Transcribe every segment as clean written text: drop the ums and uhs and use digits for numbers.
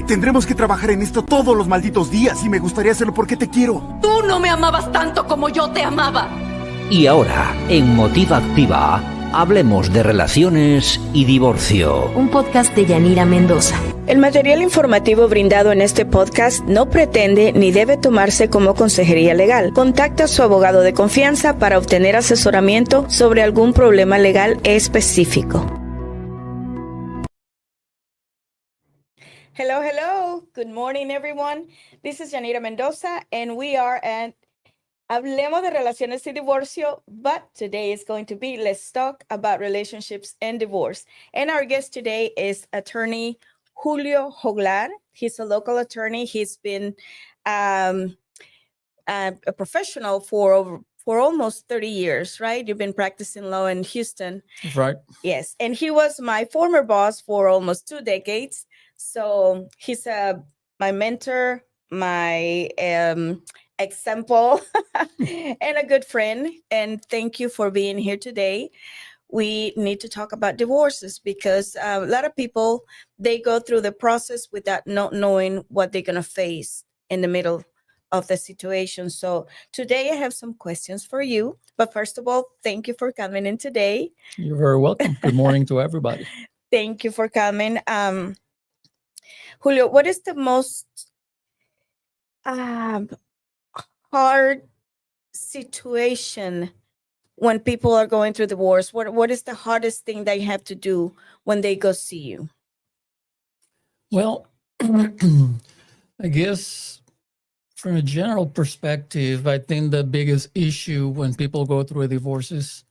Tendremos que trabajar en esto todos los malditos días y me gustaría hacerlo porque te quiero. Tú no me amabas tanto como yo te amaba. Y ahora, en MotivActiva, hablemos de relaciones y divorcio. Un podcast de Yanira Mendoza. El material informativo brindado en este podcast no pretende ni debe tomarse como consejería legal. Contacta a su abogado de confianza para obtener asesoramiento sobre algún problema legal específico. Hello. Good morning, everyone. This is Yanira Mendoza, and we are at Hablemos de Relaciones y Divorcio, but today is going to be Let's Talk About Relationships and Divorce. And our guest today is attorney Julio Joglar. He's a local attorney. He's been a professional for almost 30 years, right? You've been practicing law in Houston. That's right. Yes. And he was my former boss for almost 2 decades. So he's my mentor, my example, and a good friend. And thank you for being here today. We need to talk about divorces because a lot of people, they go through the process without not knowing what they're going to face in the middle of the situation. So today I have some questions for you. But first of all, thank you for coming in today. You're very welcome. Good morning to everybody. Thank you for coming. Julio, what is the most hard situation when people are going through divorce? What is the hardest thing they have to do when they go see you? Well, I guess from a general perspective, I think the biggest issue when people go through a divorce is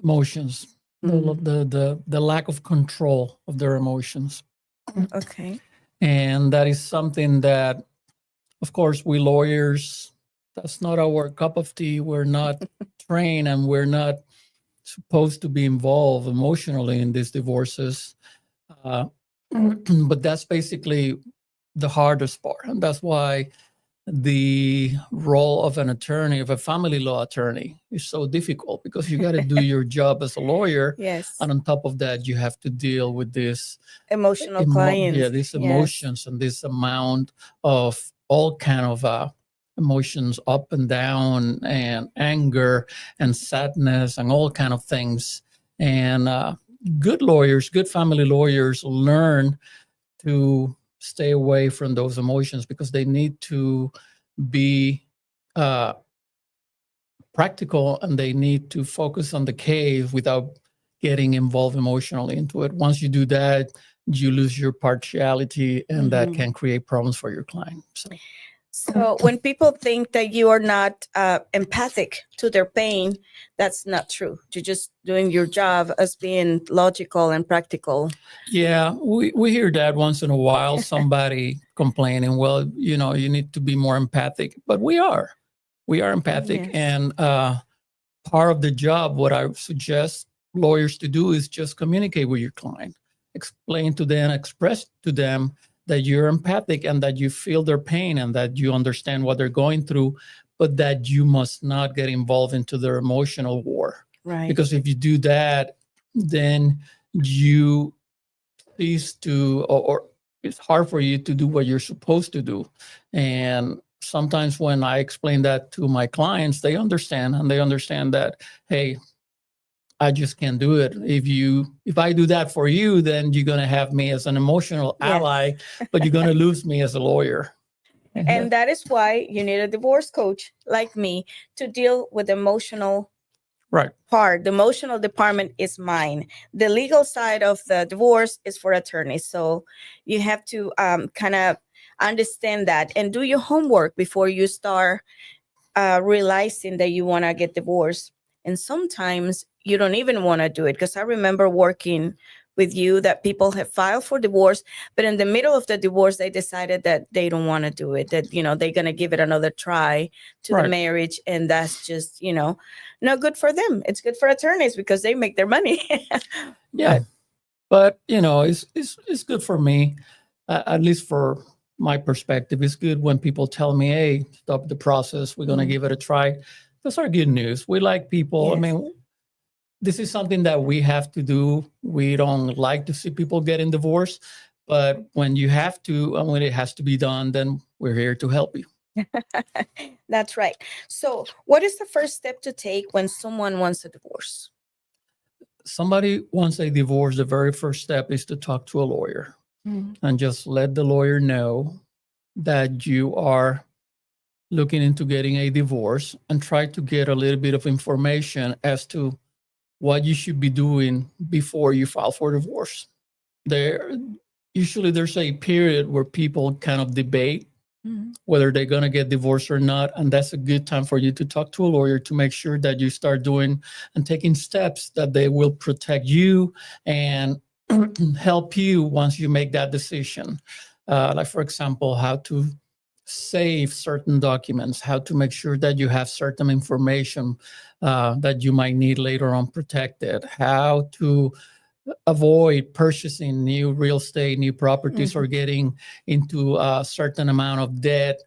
emotions, the lack of control of their emotions. Okay. And that is something that, of course, we lawyers, that's not our cup of tea. We're not trained and we're not supposed to be involved emotionally in these divorces. But that's basically the hardest part. And that's why the role of an attorney, of a family law attorney, is so difficult because you got to do your job as a lawyer. Yes. And on top of that, you have to deal with this Emotional clients. Yeah, these emotions and this amount of all kind of emotions up and down and anger and sadness and all kind of things. And good lawyers, good family lawyers learn to stay away from those emotions because they need to be practical and they need to focus on the case without getting involved emotionally into it. Once you do that, you lose your partiality and that can create problems for your client. So when people think that you are not empathic to their pain, that's not true. You're just doing your job as being logical and practical. Yeah, we hear that once in a while, somebody complaining, well, you need to be more empathic. But we are empathic. Yes. And part of the job, what I suggest lawyers to do is just communicate with your client, explain to them, express to them that you're empathic and that you feel their pain and that you understand what they're going through, but that you must not get involved into their emotional war. Right. Because if you do that, then you cease to, or it's hard for you to do what you're supposed to do. And sometimes when I explain that to my clients, they understand, and they understand that, hey, I just can't do it. If I do that for you, then you're going to have me as an emotional ally, but you're going to lose me as a lawyer. And that is why you need a divorce coach like me to deal with the emotional part. The emotional department is mine. The legal side of the divorce is for attorneys. So you have to kind of understand that and do your homework before you start realizing that you want to get divorced. And sometimes you don't even want to do it, because I remember working with you that people have filed for divorce, but in the middle of the divorce, they decided that they don't want to do it, that, they're going to give it another try to the marriage. And that's just, not good for them. It's good for attorneys because they make their money. Yeah. But, it's good for me, at least for my perspective. It's good when people tell me, hey, stop the process. We're going to give it a try. Those are good news. We like people. Yes. I mean, this is something that we have to do. We don't like to see people getting divorced, But when you have to, and when it has to be done, then we're here to help you. That's right. So what is the first step to take when someone wants a divorce? Somebody wants a divorce, the very first step is to talk to a lawyer and just let the lawyer know that you are looking into getting a divorce, and try to get a little bit of information as to what you should be doing before you file for divorce. Usually there's a period where people kind of debate whether they're going to get divorced or not. And that's a good time for you to talk to a lawyer to make sure that you start doing and taking steps that they will protect you and help you once you make that decision. Like, for example, how to save certain documents, how to make sure that you have certain information that you might need later on protected, how to avoid purchasing new real estate, new properties, or getting into a certain amount of debt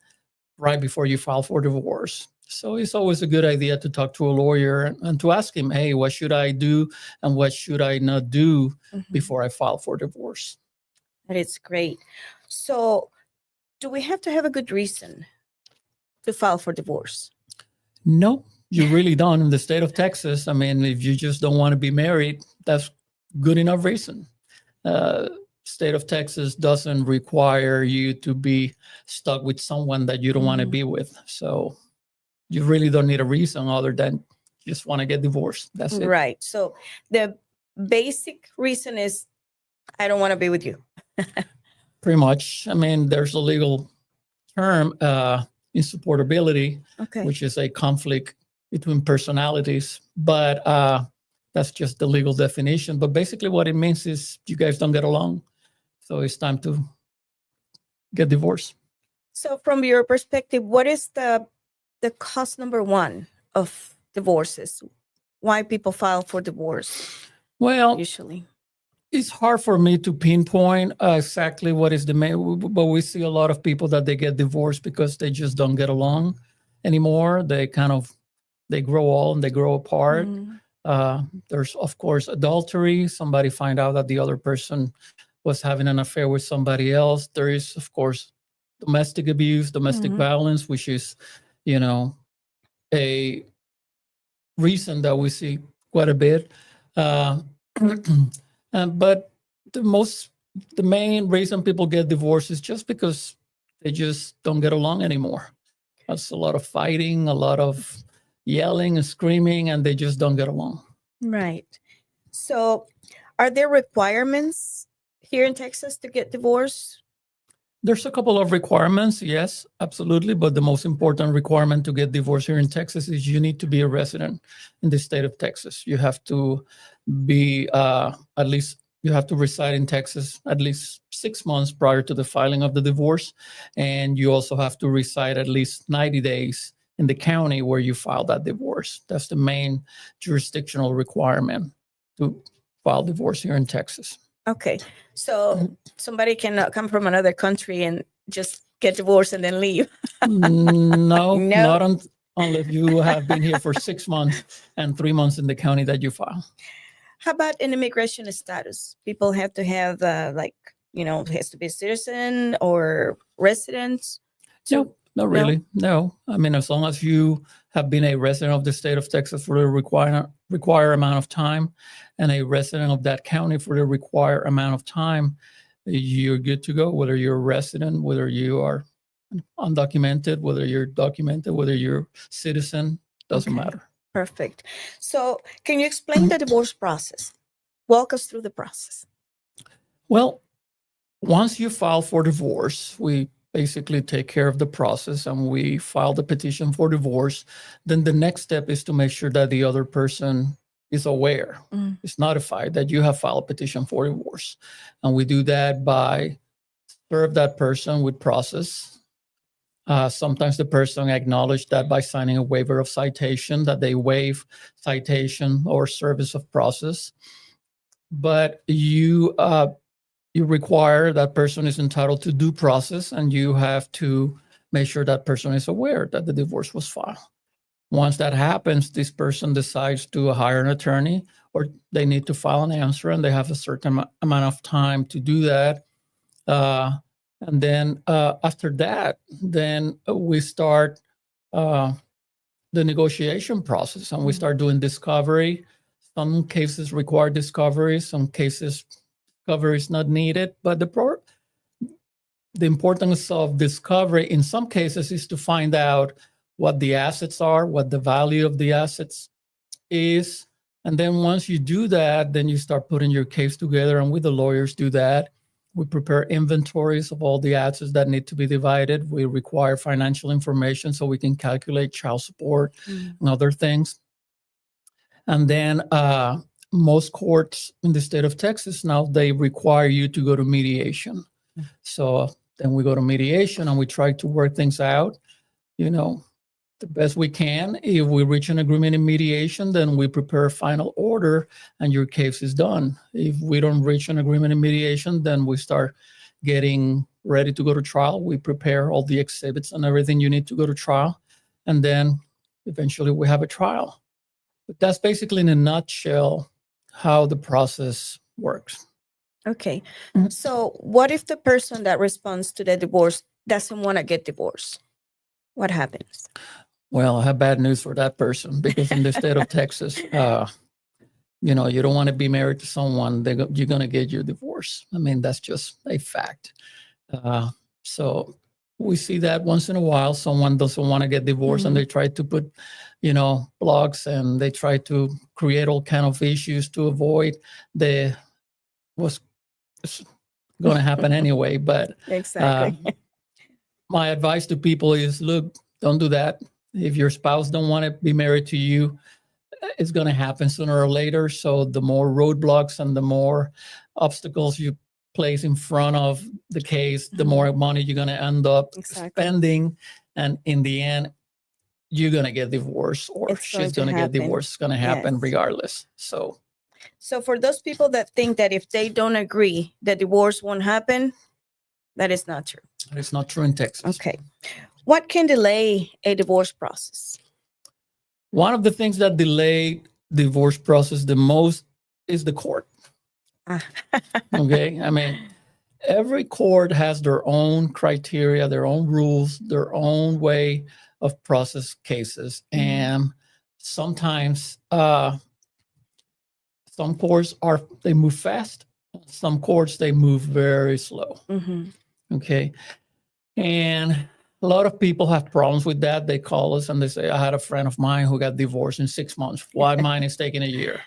right before you file for divorce. So it's always a good idea to talk to a lawyer and to ask him, hey, what should I do and what should I not do before I file for divorce? That is great. So do we have to have a good reason to file for divorce? No, you really don't. In the state of Texas, I mean, if you just don't want to be married, that's good enough reason. State of Texas doesn't require you to be stuck with someone that you don't want to be with. So you really don't need a reason other than just want to get divorced. That's it. Right. So the basic reason is, I don't want to be with you. Pretty much. I mean, there's a legal term, insupportability, which is a conflict between personalities. But that's just the legal definition. But basically what it means is you guys don't get along. So it's time to get divorced. So from your perspective, what is the cause number one of divorces? Why people file for divorce? Well, usually it's hard for me to pinpoint exactly what is the main, but we see a lot of people that they get divorced because they just don't get along anymore. They grow old and they grow apart. There's, of course, adultery. Somebody find out that the other person was having an affair with somebody else. There is, of course, domestic abuse, domestic violence, which is, a reason that we see quite a bit. But the main reason people get divorced is just because they just don't get along anymore. That's a lot of fighting, a lot of yelling and screaming, and they just don't get along. Right. So are there requirements here in Texas to get divorced? There's a couple of requirements, yes, absolutely. But the most important requirement to get divorced here in Texas is you need to be a resident in the state of Texas. You have to be you have to reside in Texas at least 6 months prior to the filing of the divorce. And you also have to reside at least 90 days in the county where you filed that divorce. That's the main jurisdictional requirement to file divorce here in Texas. Okay. So somebody cannot come from another country and just get divorced and then leave. No. Not unless you have been here for 6 months and 3 months in the county that you file. How about an immigration status? People have to have has to be a citizen or resident? No, not really. No. I mean, as long as you have been a resident of the state of Texas for the required amount of time and a resident of that county for the required amount of time, you're good to go, whether you're a resident, whether you are undocumented, whether you're documented, whether you're a citizen, doesn't matter. Perfect. So can you explain the divorce process? Walk us through the process. Well, once you file for divorce, we basically take care of the process and we file the petition for divorce. Then the next step is to make sure that the other person is aware, is notified that you have filed a petition for divorce. And we do that by serve that person with process. Sometimes the person acknowledged that by signing a waiver of citation, that they waive citation or service of process. But you require that person is entitled to due process, and you have to make sure that person is aware that the divorce was filed. Once that happens, this person decides to hire an attorney, or they need to file an answer, and they have a certain amount of time to do that. And then after that, then we start the negotiation process, and we start doing discovery. Some cases require discovery, some cases discovery is not needed. But the importance of discovery in some cases is to find out what the assets are, what the value of the assets is. And then once you do that, then you start putting your case together, and we, the lawyers, do that. We prepare inventories of all the assets that need to be divided. We require financial information so we can calculate child support and other things. And then most courts in the state of Texas now, they require you to go to mediation. So then we go to mediation and we try to work things out, the best we can. If we reach an agreement in mediation, then we prepare a final order and your case is done. If we don't reach an agreement in mediation, then we start getting ready to go to trial. We prepare all the exhibits and everything you need to go to trial. And then eventually we have a trial. But that's basically in a nutshell how the process works. Okay. So what if the person that responds to the divorce doesn't want to get divorced? What happens? Well, I have bad news for that person, because in the state of Texas, you don't want to be married to someone, you're going to get your divorce. I mean, that's just a fact. So we see that once in a while, someone doesn't want to get divorced and they try to put, blogs, and they try to create all kind of issues to avoid what's going to happen anyway. But Exactly. My advice to people is, look, don't do that. If your spouse don't want to be married to you, it's going to happen sooner or later. So the more roadblocks and the more obstacles you place in front of the case, the more money you're going to end up spending. And in the end, you're going to get divorced, or she's going to get divorced. It's going to happen regardless. So for those people that think that if they don't agree, the divorce won't happen, that is not true. It's not true in Texas. Okay. What can delay a divorce process? One of the things that delay divorce process the most is the court. Okay. I mean, every court has their own criteria, their own rules, their own way of process cases. And sometimes some courts they move fast. Some courts, they move very slow. Okay. And a lot of people have problems with that. They call us and they say, I had a friend of mine who got divorced in 6 months. Why mine is taking a year?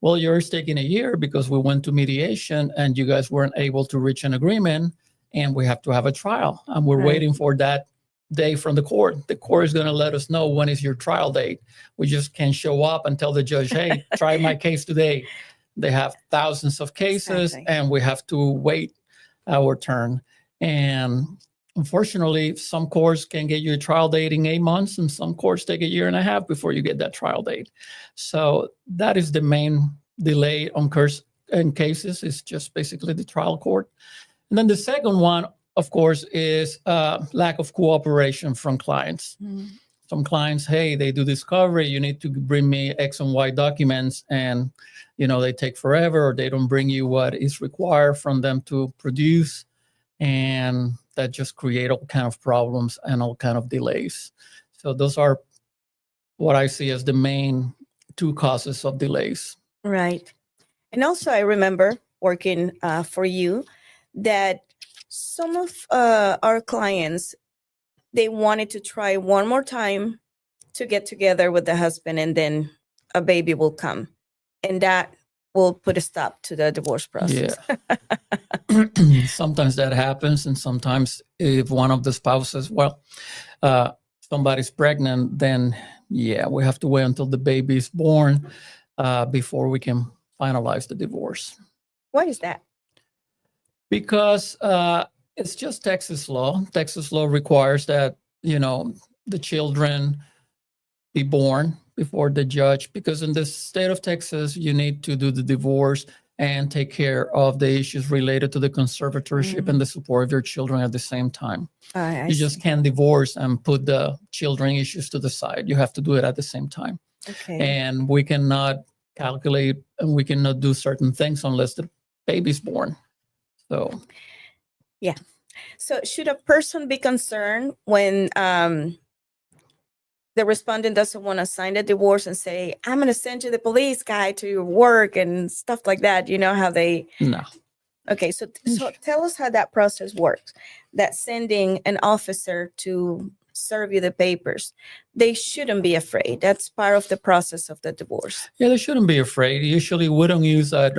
Well, yours taking a year because we went to mediation and you guys weren't able to reach an agreement, and we have to have a trial. And we're waiting for that day from the court. The court is going to let us know when is your trial date. We just can't show up and tell the judge, hey, try my case today. They have thousands of cases and we have to wait our turn. And unfortunately, some courts can get you a trial date in 8 months, and some courts take a year and a half before you get that trial date. So that is the main delay in cases, is just basically the trial court. And then the second one, of course, is lack of cooperation from clients. Some clients, hey, they do discovery, you need to bring me X and Y documents, and they take forever, or they don't bring you what is required from them to produce. And that just create all kind of problems and all kind of delays. So those are what I see as the main two causes of delays. Right. And also I remember working for you that some of our clients, they wanted to try one more time to get together with the husband, and then a baby will come. And that will put a stop to the divorce process. Yeah. Sometimes that happens. And sometimes if one of the spouses, somebody's pregnant, then we have to wait until the baby is born before we can finalize the divorce. Why is that? Because it's just Texas law. Texas law requires that, the children be born before the judge, because in the state of Texas, you need to do the divorce and take care of the issues related to the conservatorship and the support of your children at the same time. You just can't divorce and put the children issues to the side. You have to do it at the same time. Okay. And we cannot calculate and we cannot do certain things unless the baby's born. So Yeah. So should a person be concerned when the respondent doesn't want to sign the divorce and say, I'm going to send you the police guy to your work and stuff like that? You know how they... No. Okay, so tell us how that process works. That sending an officer to serve you the papers, they shouldn't be afraid. That's part of the process of the divorce. Yeah, they shouldn't be afraid. Usually we don't use at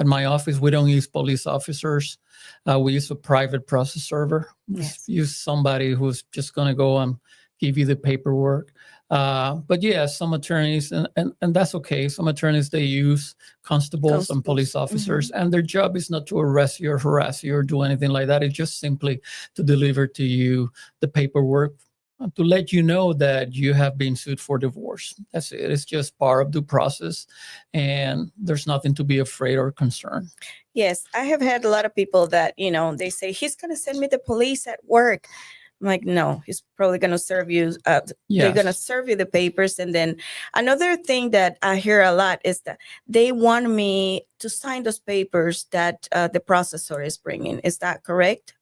my office, we don't use police officers. We use a private process server. Yes. Use somebody who's just going to go and give you the paperwork. But yeah, some attorneys, and that's okay. Some attorneys, they use constables and police officers, and their job is not to arrest you or harass you or do anything like that. It's just simply to deliver to you the paperwork, to let you know that you have been sued for divorce. That's it. It's just part of the process, and there's nothing to be afraid or concerned. Yes, I have had a lot of people that, they say, he's going to send me the police at work. I'm like, no, he's probably going to serve you. They're going to serve you the papers. And then another thing that I hear a lot is that they want me to sign those papers that the processor is bringing. Is that correct?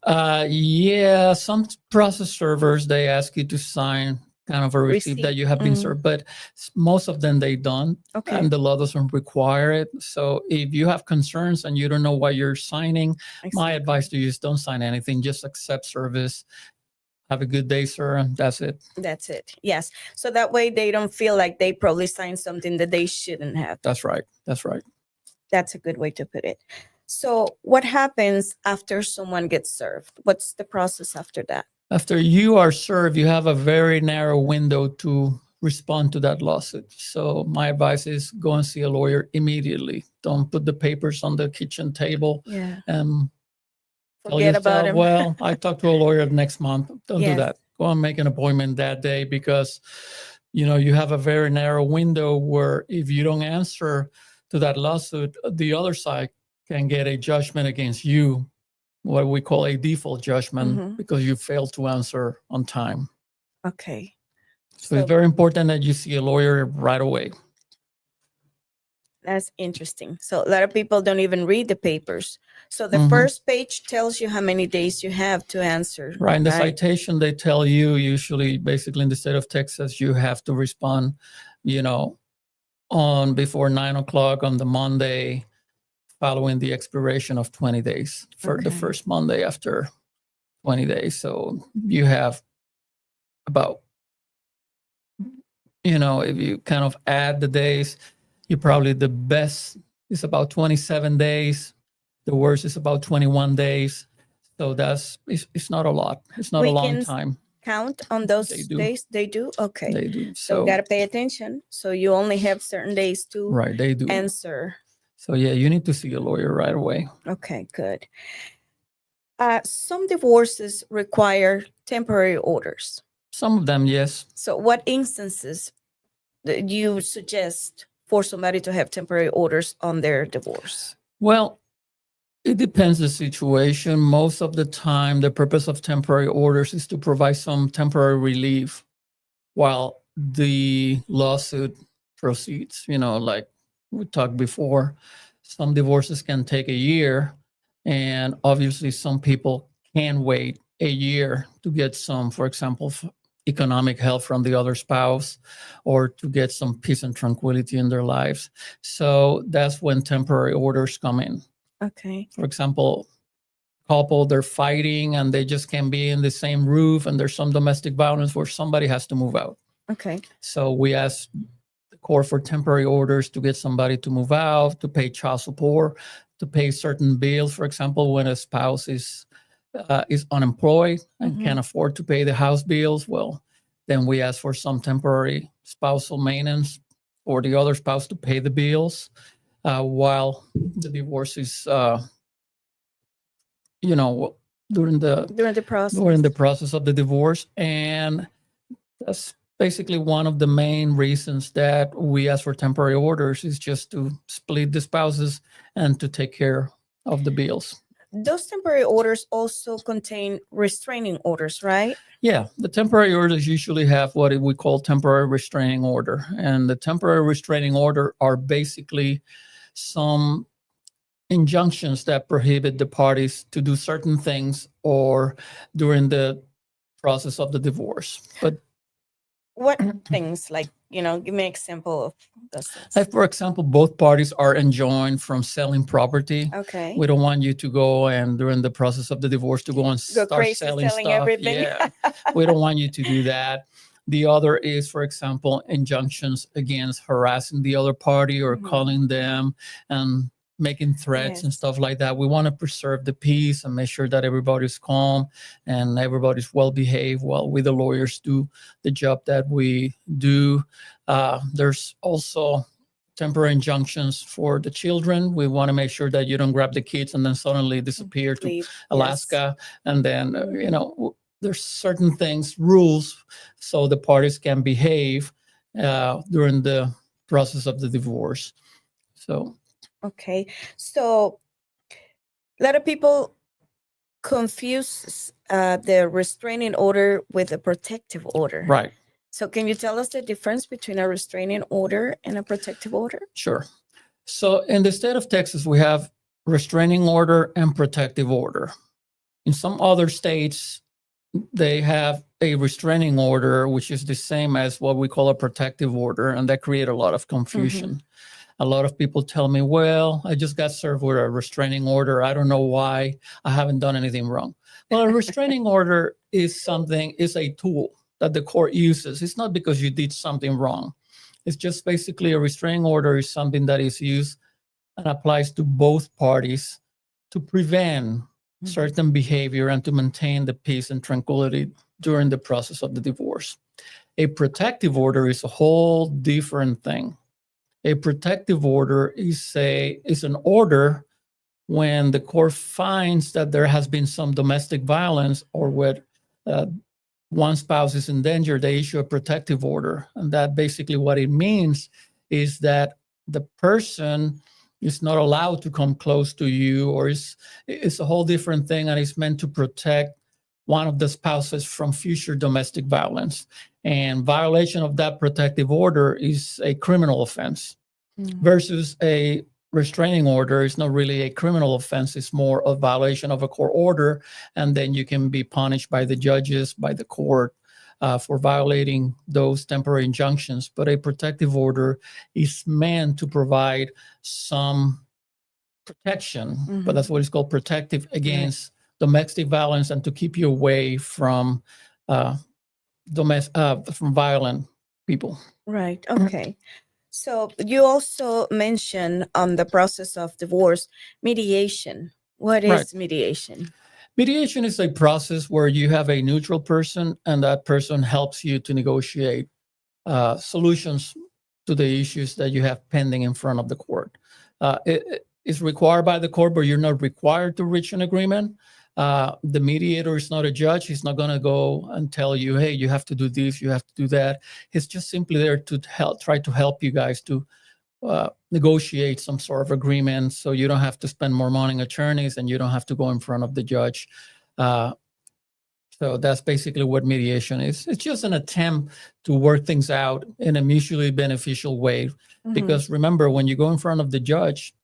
Yeah, some process servers, they ask you to sign kind of a receipt that you have been served, but most of them, they don't. Okay. And the law doesn't require it. So if you have concerns and you don't know what you're signing, my advice to you is don't sign anything, just accept service. Have a good day, sir. And that's it. That's it. Yes. So that way they don't feel like they probably signed something that they shouldn't have. That's right. That's right. That's a good way to put it. So what happens after someone gets served? What's the process after that? After you are served, you have a very narrow window to respond to that lawsuit. So my advice is go and see a lawyer immediately. Don't put the papers on the kitchen table. Yeah. Forget about him. Well, I talk to a lawyer next month. Don't do that. Go and make an appointment that day, because, you have a very narrow window where if you don't answer to that lawsuit, the other side can get a judgment against you, what we call a default judgment, because you failed to answer on time. Okay. So it's very important that you see a lawyer right away. That's interesting. So a lot of people don't even read the papers. So the first page tells you how many days you have to answer. Right. In the citation, they tell you usually, basically in the state of Texas, you have to respond, on before 9:00 on the Monday following the expiration of 20 days for the first Monday after 20 days. So you have about, if you kind of add the days, you probably, the best is about 27 days. The worst is about 21 days. So it's not a lot. It's not a long time. Count on those days? They do? Okay. They do. So got to pay attention. So you only have certain days to they do. answer. So yeah, you need to see a lawyer right away. Okay, good. Some divorces require temporary orders. Some of them, yes. So what instances do you suggest for somebody to have temporary orders on their divorce? Well, it depends the situation. Most of the time, the purpose of temporary orders is to provide some temporary relief while the lawsuit proceeds. Like we talked before, some divorces can take a year, and obviously some people can wait a year to get some, for example, economic help from the other spouse, or to get some peace and tranquility in their lives. So that's when temporary orders come in. Okay. For example, couple, they're fighting and they just can't be in the same roof, and there's some domestic violence where somebody has to move out. Okay. So we ask the court for temporary orders to get somebody to move out, to pay child support, to pay certain bills. For example, when a spouse is unemployed and can't afford to pay the house bills, well, then we ask for some temporary spousal maintenance for the other spouse to pay the bills while the divorce is, during the process of the divorce. And that's basically one of the main reasons that we ask for temporary orders, is just to split the spouses and to take care of the bills. Those temporary orders also contain restraining orders, right? Yeah, the temporary orders usually have what we call temporary restraining order. And the temporary restraining order are basically some injunctions that prohibit the parties to do certain things or during the process of the divorce. But what things, like, give me an example of those things. Like, for example, both parties are enjoined from selling property. Okay. We don't want you to go and during the process of the divorce to go and Go start crazy selling selling stuff. everything. Yeah, we don't want you to do that. The other is, for example, injunctions against harassing the other party or calling them and making threats and stuff like that. We want to preserve the peace and make sure that everybody's calm and everybody's well behaved while we, the lawyers, do the job that we do. There's also temporary injunctions for the children. We want to make sure that you don't grab the kids and then suddenly disappear to Alaska. And then, there's certain things, rules, so the parties can behave during the process of the divorce. So. Okay. So a lot of people confuse the restraining order with a protective order. Right. So can you tell us the difference between a restraining order and a protective order? Sure. So in the state of Texas, we have restraining order and protective order. In some other states, they have a restraining order, which is the same as what we call a protective order, and that creates a lot of confusion. A lot of people tell me, well, I just got served with a restraining order. I don't know why. I haven't done anything wrong. Well, a restraining order is a tool that the court uses. It's not because you did something wrong. It's just basically a restraining order is something that is used and applies to both parties to prevent certain behavior and to maintain the peace and tranquility during the process of the divorce. A protective order is a whole different thing. A protective order is an order when the court finds that there has been some domestic violence or when one spouse is in danger, they issue a protective order. And that basically what it means is that the person is not allowed to come close to you, or it's a whole different thing, and it's meant to protect one of the spouses from future domestic violence. And violation of that protective order is a criminal offense versus a restraining order is not really a criminal offense. It's more a violation of a court order, and then you can be punished by the judges, by the court, for violating those temporary injunctions. But a protective order is meant to provide some protection, but that's what it's called, protective against domestic violence and to keep you away from violent people. Right. Okay. So you also mentioned on the process of divorce, mediation. What is mediation? Mediation is a process where you have a neutral person and that person helps you to negotiate solutions to the issues that you have pending in front of the court. It is required by the court, but you're not required to reach an agreement. The mediator is not a judge. He's not going to go and tell you, hey, you have to do this, you have to do that. He's just simply there to try to help you guys to negotiate some sort of agreement so you don't have to spend more money on attorneys and you don't have to go in front of the judge. So that's basically what mediation is. It's just an attempt to work things out in a mutually beneficial way. Because remember, when you go in front of the judge,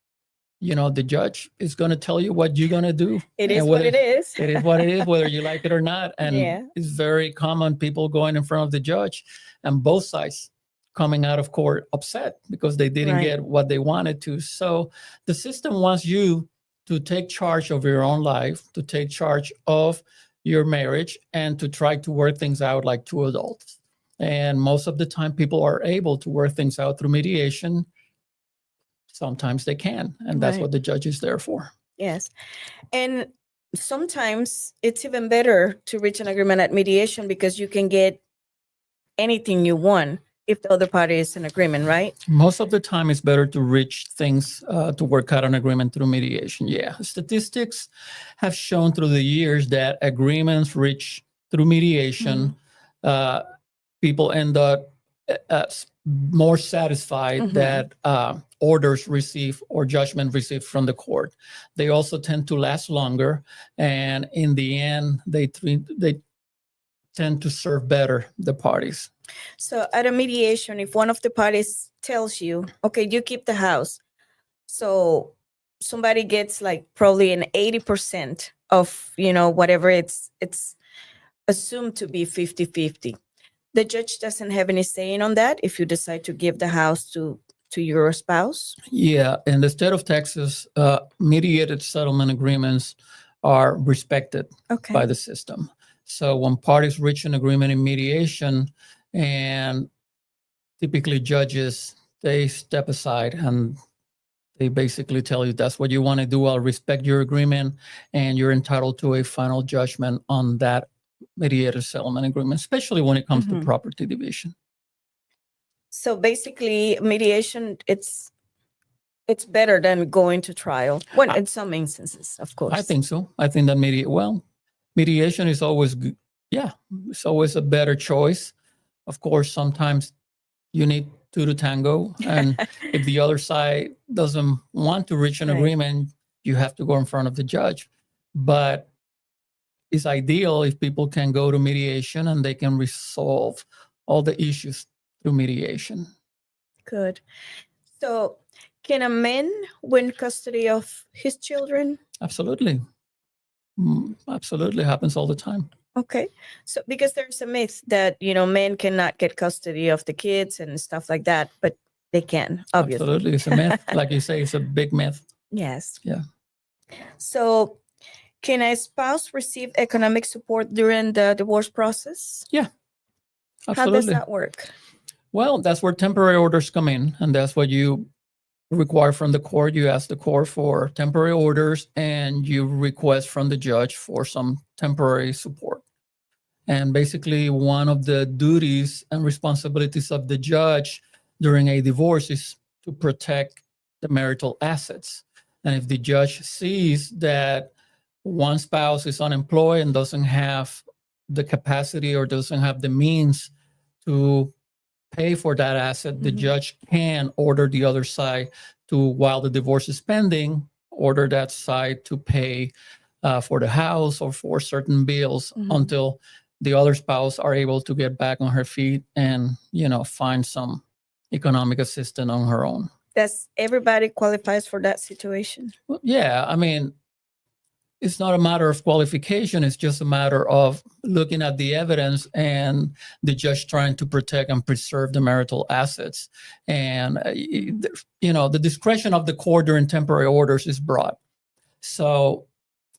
the judge is going to tell you what you're going to do. It is what it is. It is what it is, whether you like it or not. And it's very common, people going in front of the judge and both sides coming out of court upset because they didn't get what they wanted to. So the system wants you to take charge of your own life, to take charge of your marriage, and to try to work things out like two adults. And most of the time, people are able to work things out through mediation. Sometimes they can, and that's what the judge is there for. Yes. And sometimes it's even better to reach an agreement at mediation because you can get anything you want if the other party is in agreement, right? Most of the time, it's better to reach things to work out an agreement through mediation. Yeah. Statistics have shown through the years that agreements reached through mediation, people end up more satisfied that orders received or judgment received from the court. They also tend to last longer, and in the end, they tend to serve better the parties. So at a mediation, if one of the parties tells you, okay, you keep the house, so somebody gets like probably an 80% of, whatever it's assumed to be 50-50. The judge doesn't have any saying on that if you decide to give the house to your spouse? Yeah, in the state of Texas, mediated settlement agreements are respected by the system. So when parties reach an agreement in mediation, and typically judges, they step aside and they basically tell you that's what you want to do. I'll respect your agreement, and you're entitled to a final judgment on that mediated settlement agreement, especially when it comes to property division. So basically, mediation, it's better than going to trial. Well, in some instances, of course. I think so. I think that mediation is always good. Yeah, it's always a better choice. Of course, sometimes you need two to tango, and if the other side doesn't want to reach an agreement, you have to go in front of the judge. But it's ideal if people can go to mediation and they can resolve all the issues through mediation. Good. So can a man win custody of his children? Absolutely. Absolutely happens all the time. Okay. So because there's a myth that, men cannot get custody of the kids and stuff like that, but they can, obviously. Absolutely. It's a myth. Like you say, it's a big myth. Yes. Yeah. So can a spouse receive economic support during the divorce process? Yeah. Absolutely. How does that work? Well, that's where temporary orders come in, and that's what you require from the court. You ask the court for temporary orders, and you request from the judge for some temporary support. And basically, one of the duties and responsibilities of the judge during a divorce is to protect the marital assets. And if the judge sees that one spouse is unemployed and doesn't have the capacity or doesn't have the means to pay for that asset, the judge can order the other side to, while the divorce is pending, order that side to pay for the house or for certain bills until the other spouse are able to get back on her feet and, find some economic assistance on her own. Does everybody qualifies for that situation? Well, yeah, I mean, it's not a matter of qualification. It's just a matter of looking at the evidence and the judge trying to protect and preserve the marital assets. And, the discretion of the court during temporary orders is broad. So,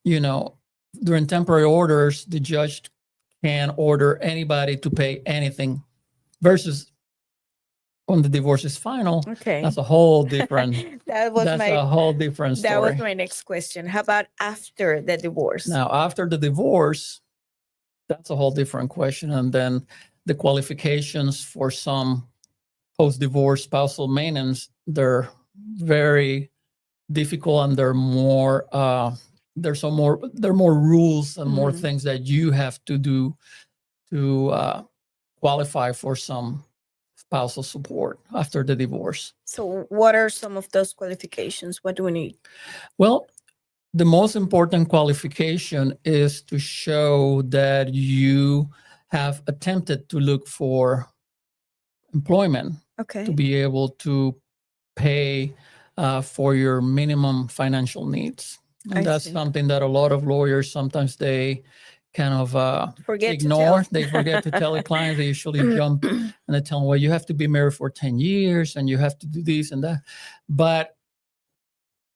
during temporary orders, the judge can order anybody to pay anything versus when the divorce is final. Okay. That's a whole different, a whole different story. That was my next question. How about after the divorce? Now, after the divorce, that's a whole different question. And then the qualifications for some post-divorce spousal maintenance, they're very difficult, and they're more, there are more rules and more things that you have to do to qualify for some spousal support after the divorce. So what are some of those qualifications? What do we need? Well, the most important qualification is to show that you have attempted to look for employment to be able to pay for your minimum financial needs. And that's something that a lot of lawyers, sometimes they kind of ignore. They forget to tell the clients. They usually jump and they tell them, well, you have to be married for 10 years and you have to do this and that. But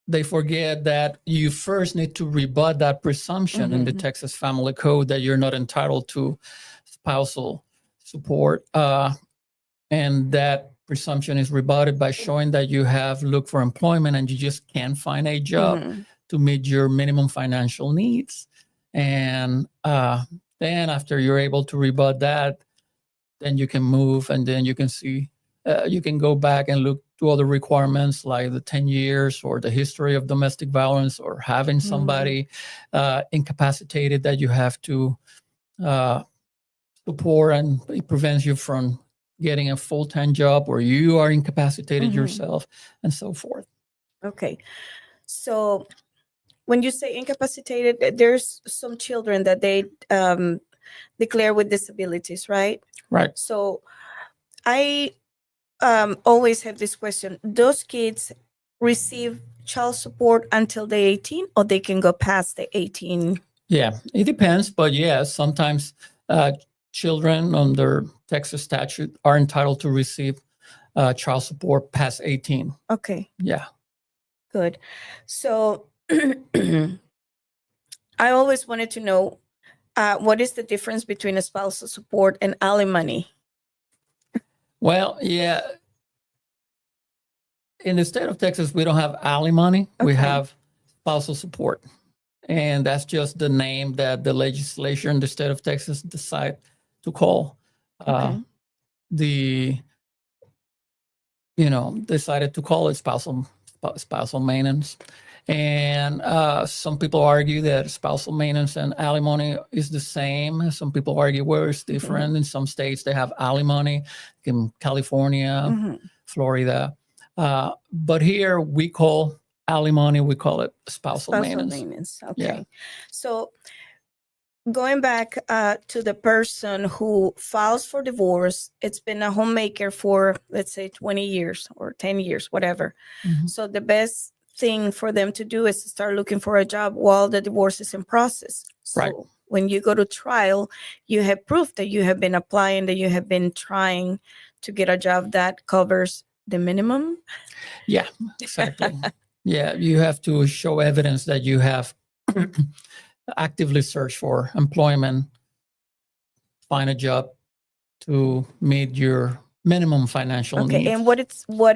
they forget that you first need to rebut that presumption in the Texas Family Code that you're not entitled to spousal support. And that presumption is rebutted by showing that you have looked for employment and you just can't find a job to meet your minimum financial needs. And then after you're able to rebut that, then you can move, and then you can see, you can go back and look to other requirements like the 10 years or the history of domestic violence or having somebody incapacitated that you have to support, and it prevents you from getting a full-time job or you are incapacitated yourself and so forth. Okay. So when you say incapacitated, there's some children that they declare with disabilities, right? Right. So I always have this question. Those kids receive child support until the 18, or they can go past the 18? Yeah, it depends. But yeah, sometimes children under Texas statute are entitled to receive child support past 18. Okay. Yeah. Good. So I always wanted to know what is the difference between a spousal support and alimony? Well, yeah. In the state of Texas, we don't have alimony. Okay. We have spousal support. And that's just the name that the legislature in the state of Texas decide to call decided to call it spousal maintenance. And some people argue that spousal maintenance and alimony is the same. Some people argue where it's different. In some states, they have alimony, in California, Florida. But here we call alimony, we call it spousal maintenance. Okay. Yeah. So going back to the person who files for divorce, it's been a homemaker for, let's say, 20 years or 10 years, whatever. So the best thing for them to do is to start looking for a job while the divorce is in process. So when you go to trial, you have proof that you have been applying, that you have been trying to get a job that covers the minimum. Yeah, exactly. Yeah, you have to show evidence that you have actively searched for employment, find a job to meet your minimum financial needs. And what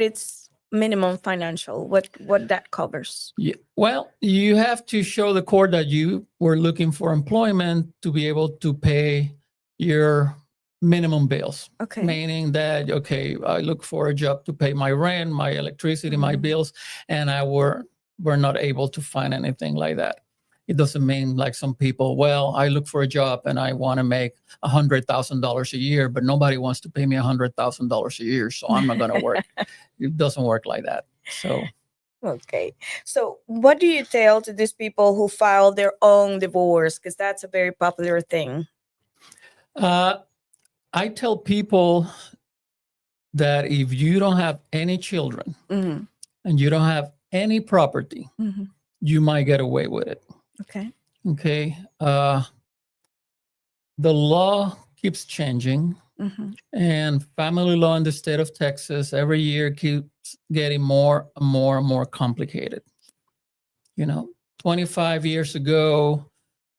it's minimum financial, what that covers? Yeah. Well, you have to show the court that you were looking for employment to be able to pay your minimum bills. Okay. Meaning that, I look for a job to pay my rent, my electricity, my bills, and we're not able to find anything like that. It doesn't mean like some people, I look for a job and I want to make $100,000 a year, but nobody wants to pay me $100,000 a year, so I'm not going to work. It doesn't work like that. So. Okay. So what do you tell to these people who file their own divorce? Because that's a very popular thing. I tell people that if you don't have any children and you don't have any property, you might get away with it. Okay. The law keeps changing, and family law in the state of Texas every year keeps getting more and more complicated. 25 years ago,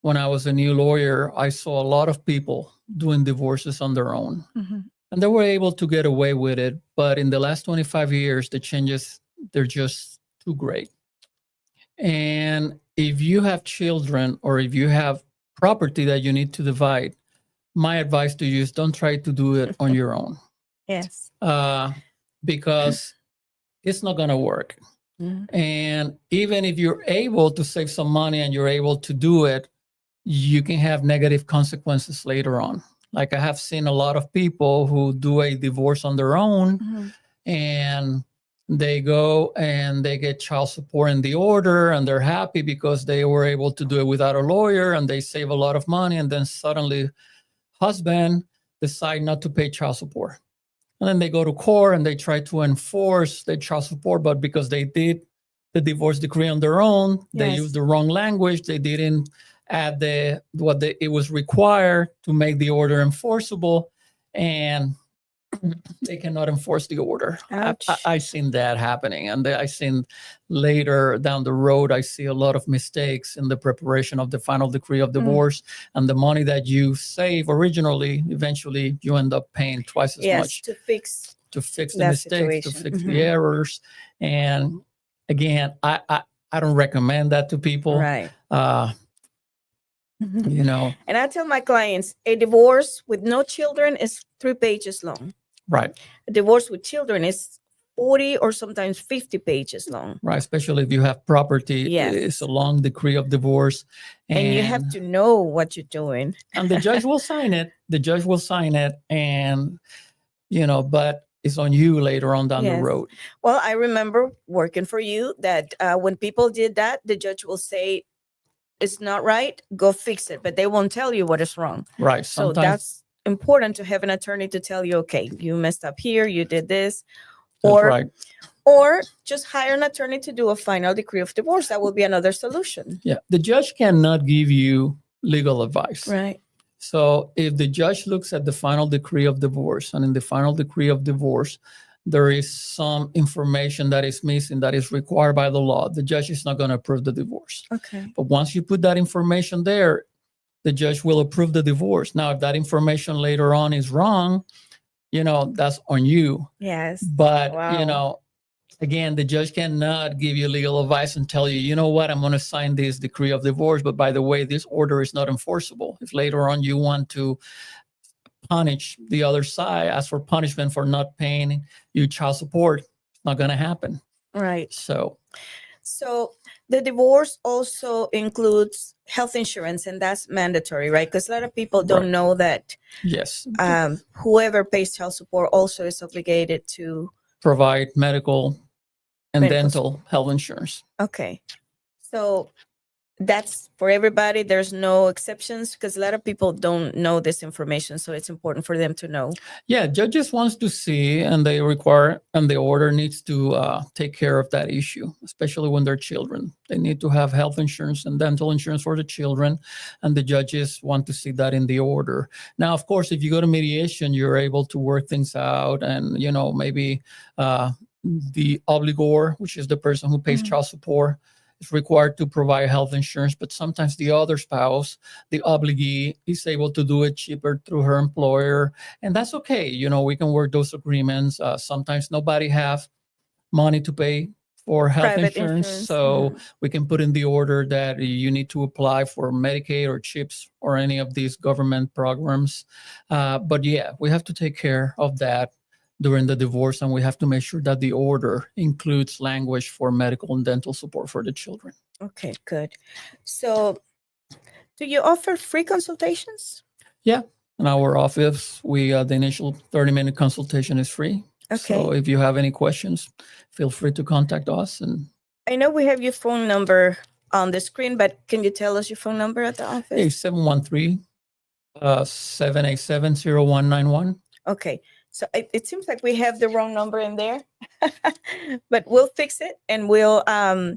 when I was a new lawyer, I saw a lot of people doing divorces on their own. And they were able to get away with it. But in the last 25 years, the changes, they're just too great. And if you have children or if you have property that you need to divide, my advice to you is don't try to do it on your own. Yes. Because it's not going to work. And even if you're able to save some money and you're able to do it, you can have negative consequences later on. Like I have seen a lot of people who do a divorce on their own and they go and they get child support in the order and they're happy because they were able to do it without a lawyer and they save a lot of money. And then suddenly husband decide not to pay child support. And then they go to court and they try to enforce the child support, but because they did the divorce decree on their own, they used the wrong language. They didn't add it was required to make the order enforceable, and they cannot enforce the order. I've seen that happening, and I seen later down the road, I see a lot of mistakes in the preparation of the final decree of divorce, and the money that you save originally, eventually you end up paying twice as much to fix the mistakes, situation. To fix the errors. And again, I don't recommend that to people. Right. And I tell my clients, a divorce with no children is 3 pages long. Right. A divorce with children is 40 or sometimes 50 pages long. Right. Especially if you have property. It's a long decree of divorce. And you have to know what you're doing. And the judge will sign it. And, but it's on you later on down the road. Well, I remember working for you that when people did that, the judge will say, it's not right, go fix it. But they won't tell you what is wrong. Right. So that's important to have an attorney to tell you, okay, you messed up here, you did this. Or just hire an attorney to do a final decree of divorce. That would be another solution. Yeah. The judge cannot give you legal advice. Right. So if the judge looks at the final decree of divorce, and in the final decree of divorce, there is some information that is missing that is required by the law, the judge is not going to approve the divorce. Okay. But once you put that information there, the judge will approve the divorce. Now, if that information later on is wrong, that's on you. Yes. But, again, the judge cannot give you legal advice and tell you, you know what, I'm going to sign this decree of divorce. But by the way, this order is not enforceable. If later on you want to punish the other side, ask for punishment for not paying you child support, it's not going to happen. Right. So the divorce also includes health insurance, and that's mandatory, right? Because a lot of people don't know that. Yes. Whoever pays child support also is obligated to provide medical and dental health insurance. Okay. So that's for everybody. There's no exceptions, because a lot of people don't know this information. So it's important for them to know. Yeah, judges wants to see, and they require, and the order needs to take care of that issue, especially when they're children. They need to have health insurance and dental insurance for the children, and the judges want to see that in the order. Now, of course, if you go to mediation, you're able to work things out, and maybe the obligor, which is the person who pays child support, is required to provide health insurance, but sometimes the other spouse, the obligee, is able to do it cheaper through her employer, and that's okay. We can work those agreements. Sometimes nobody have money to pay for health Private insurance, so we can put in the order that you need to apply for Medicaid or CHIPS or any of these government programs. But yeah, we have to take care of that during the divorce, and we have to make sure that the order includes language for medical and dental support for the children. Okay, good. So do you offer free consultations? Yeah. In our office, the initial 30-minute consultation is free. Okay. So if you have any questions, feel free to contact us. And I know we have your phone number on the screen, but can you tell us your phone number at the office? Hey, 713-787-0191. Okay. So it seems like we have the wrong number in there, but we'll fix it, and we'll tell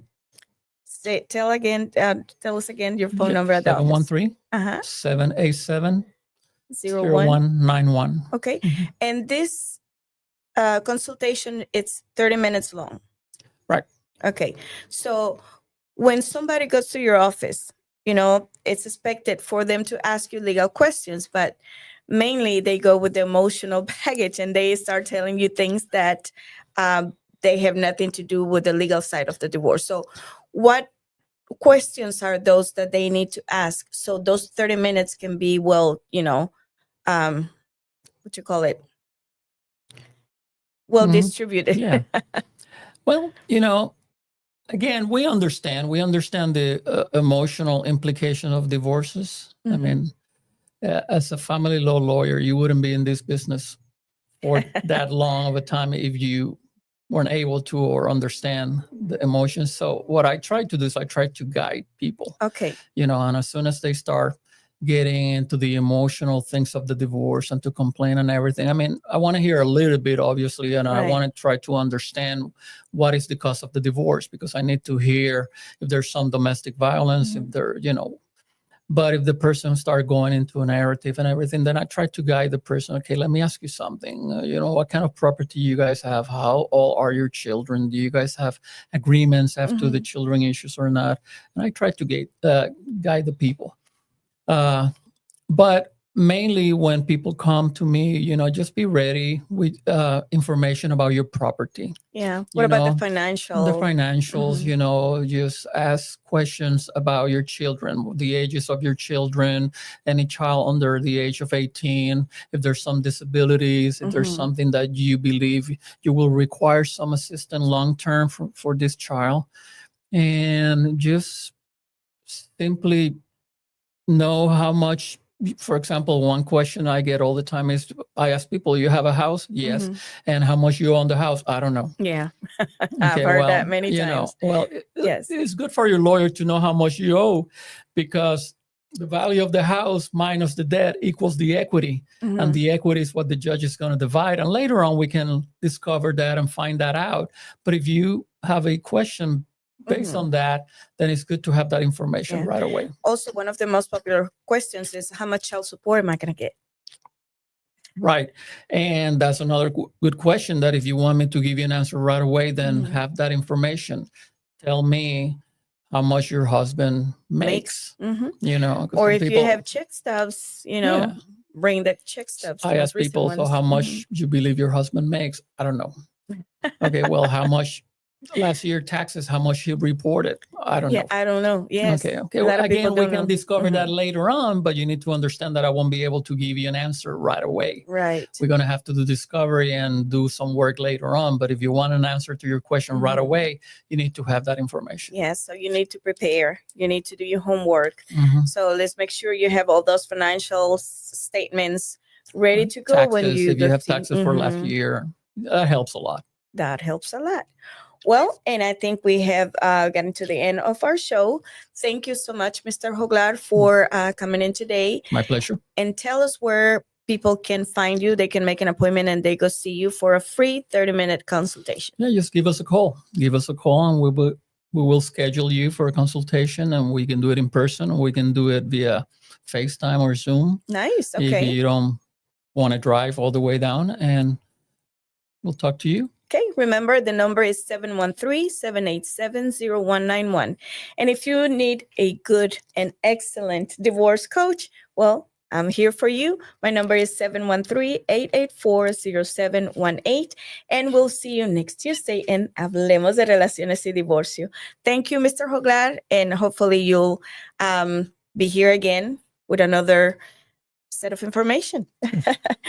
us again your phone number at the office. 713-787-0191. Okay. Mm-hmm. And this consultation, it's 30 minutes long. Right. Okay. So when somebody goes to your office, it's expected for them to ask you legal questions, but mainly they go with the emotional baggage, and they start telling you things that they have nothing to do with the legal side of the divorce. So what questions are those that they need to ask? So those 30 minutes can be, what you call it? Well distributed. Yeah. Well, again, we understand the emotional implication of divorces. Mm-hmm. I mean, as a family law lawyer, you wouldn't be in this business for that long of a time if you weren't able to or understand the emotions. So what I try to do is I try to guide people. Okay. And as soon as they start getting into the emotional things of the divorce and to complain and everything, I mean, I want to hear a little bit, obviously, and I want to try to understand what is the cause of the divorce, because I need to hear if there's some domestic violence, if there, but if the person start going into a narrative and everything, then I try to guide the person. Okay, let me ask you something. What kind of property you guys have? How old are your children? Do you guys have agreements after the children issues or not? And I try to guide the people. But mainly when people come to me, just be ready with information about your property. Yeah. What about the financial? The financials, just ask questions about your children, the ages of your children, any child under the age of 18, if there's some disabilities, if there's something that you believe you will require some assistance long-term for this child. And just simply know how much. For example, one question I get all the time is, I ask people, you have a house? Yes. And how much you own the house? I don't know. Yeah. I've heard that many times. Yes. It's good for your lawyer to know how much you owe, because the value of the house minus the debt equals the equity. And the equity is what the judge is going to divide. And later on, we can discover that and find that out. But if you have a question based on that, then it's good to have that information right away. Also, one of the most popular questions is, how much child support am I going to get? Right. And that's another good question, that if you want me to give you an answer right away, then have that information. Tell me how much your husband makes. You know, or if you have check stubs, you know, bring the check stubs. I ask people, so how much you believe your husband makes? I don't know. Okay, well, how much last year taxes, how much he reported? I don't know. I don't know. Yes. Okay. Well, again, we can discover that later on, but you need to understand that I won't be able to give you an answer right away. Right. We're going to have to do discovery and do some work later on. But if you want an answer to your question right away, you need to have that information. Yes. So you need to prepare. You need to do your homework. So let's make sure you have all those financial statements ready to go. Taxes, when you if you have taxes for last year, that helps a lot. That helps a lot. Well, and I think we have gotten to the end of our show. Thank you so much, Mr. Joglar, for coming in today. My pleasure. And tell us where people can find you. They can make an appointment and they go see you for a free 30-minute consultation. Yeah, just give us a call. Give us a call and we will schedule you for a consultation, and we can do it in person, or we can do it via FaceTime or Zoom. Nice. Okay. If you don't want to drive all the way down, and we'll talk to you. Okay, remember the number is 713-787-0191. And if you need a good and excellent divorce coach, well, I'm here for you. My number is 713-884-0718. And we'll see you next Tuesday in Hablemos de Relaciones y Divorcio. Thank you, Mr. Joglar, and hopefully you'll be here again with another set of information.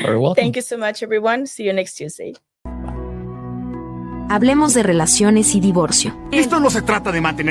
Very welcome. Thank you so much, everyone. See you next Tuesday. Hablemos de Relaciones y Divorcio. Esto no se trata de mantener